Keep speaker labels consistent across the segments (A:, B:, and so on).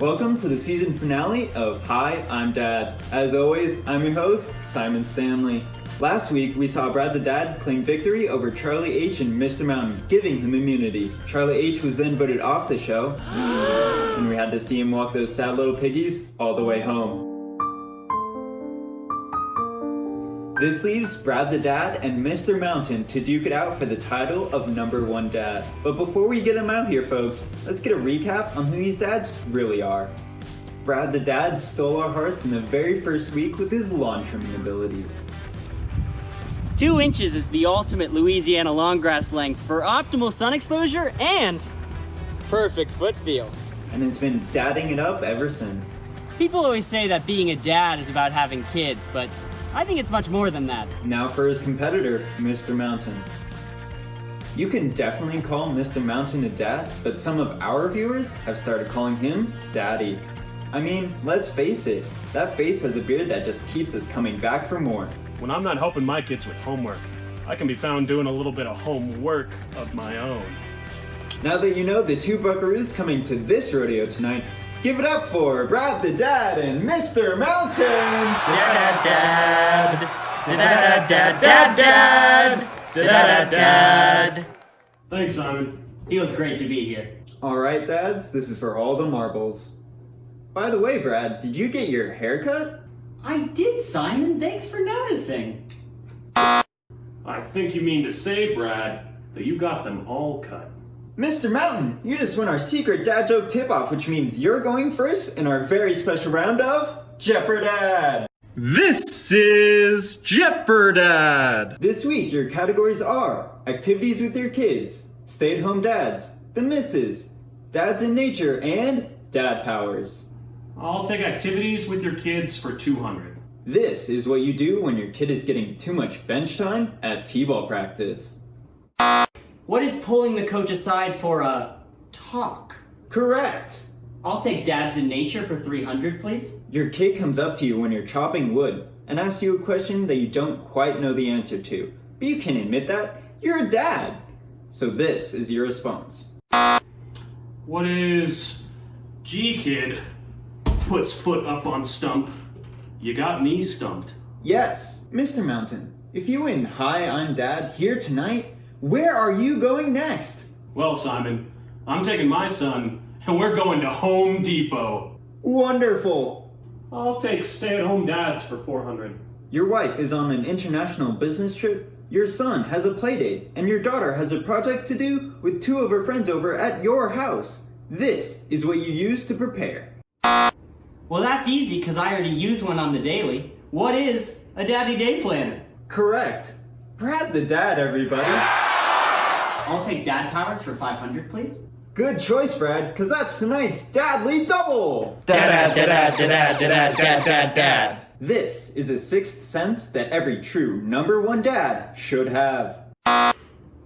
A: Welcome to the season finale of Hi, I'm Dad. As always, I'm your host, Simon Stanley. Last week, we saw Brad the Dad claim victory over Charlie H and Mr. Mountain, giving him immunity. Charlie H was then voted off the show, and we had to see him walk those sad little piggies all the way home. This leaves Brad the Dad and Mr. Mountain to duke it out for the title of number one dad. But before we get them out here, folks, let's get a recap on who these dads really are. Brad the Dad stole our hearts in the very first week with his lawn trimming abilities.
B: 2 inches is the ultimate Louisiana long grass length for optimal sun exposure and perfect foot feel.
A: And has been dadding it up ever since.
B: People always say that being a dad is about having kids, but I think it's much more than that.
A: Now for his competitor, Mr. Mountain. You can definitely call Mr. Mountain a dad, but some of our viewers have started calling him Daddy. I mean, let's face it, that face has a beard that just keeps us coming back for more.
C: When I'm not helping my kids with homework, I can be found doing a little bit of homework of my own.
A: Now that you know the two buckaroos coming to this rodeo tonight, give it up for Brad the Dad and Mr. Mountain!
B: Dad, dad, dad, dad, dad, dad, dad, dad.
C: Thanks, Simon.
B: Feels great to be here.
A: Alright, dads, this is for all the marbles. By the way, Brad, did you get your hair cut?
B: I did, Simon. Thanks for noticing.
C: I think you mean to say, Brad, that you got them all cut.
A: Mr. Mountain, you just won our secret dad joke tip-off, which means you're going first in our very special round of Jeopardad!
D: This is Jeopardad!
A: This week, your categories are activities with your kids, stay-at-home dads, the missus, dads in nature, and dad powers.
C: I'll take activities with your kids for 200.
A: This is what you do when your kid is getting too much bench time at t-ball practice.
B: What is pulling the coach aside for a talk?
A: Correct!
B: I'll take dads in nature for 300, please.
A: Your kid comes up to you when you're chopping wood and asks you a question that you don't quite know the answer to, but you can admit that you're a dad. So this is your response.
C: What is G-Kid puts foot up on stump? You got me stumped.
A: Yes, Mr. Mountain, if you win Hi, I'm Dad here tonight, where are you going next?
C: Well, Simon, I'm taking my son, and we're going to Home Depot.
A: Wonderful!
C: I'll take stay-at-home dads for 400.
A: Your wife is on an international business trip, your son has a playdate, and your daughter has a project to do with 2 of her friends over at your house. This is what you use to prepare.
B: Well, that's easy because I already use one on the daily. What is a daddy day planner?
A: Correct. Brad the Dad, everybody.
B: I'll take dad powers for 500, please.
A: Good choice, Brad, because that's tonight's Dadly Double!
D: Dad.
A: This is a sixth sense that every true number one dad should have.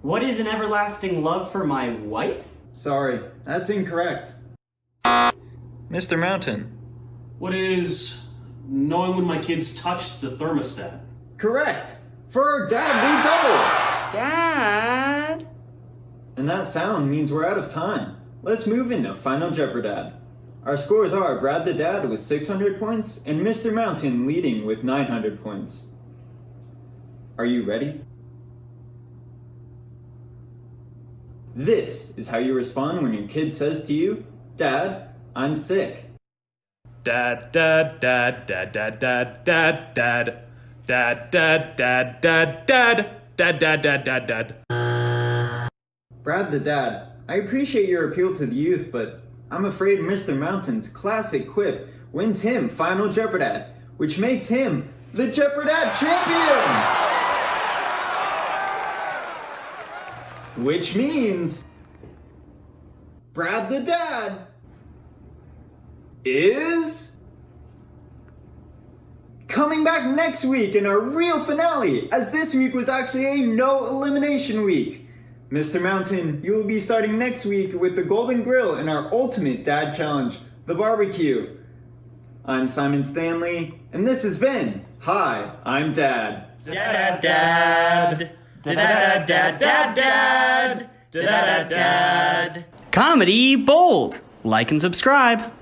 B: What is an everlasting love for my wife?
A: Sorry, that's incorrect. Mr. Mountain.
C: What is knowing when my kids touched the thermostat?
A: Correct! For our Dadly Double!
B: Dad?
A: And that sound means we're out of time. Let's move into Final Jeopardad. Our scores are Brad the Dad with 600 points and Mr. Mountain leading with 900 points. Are you ready? This is how you respond when your kid says to you, Dad, I'm sick.
D: Dad. Dad.
A: Brad the Dad, I appreciate your appeal to the youth, but I'm afraid Mr. Mountain's classic quip wins him Final Jeopardad, which makes him the Jeopardad champion! Which means Brad the Dad is coming back next week in our real finale, as this week was actually a no elimination week. Mr. Mountain, you will be starting next week with the Golden Grill in our ultimate dad challenge, the barbecue. I'm Simon Stanley, and this has been Hi, I'm Dad.
B: Dad. Dad. Comedy Bold. Like and subscribe.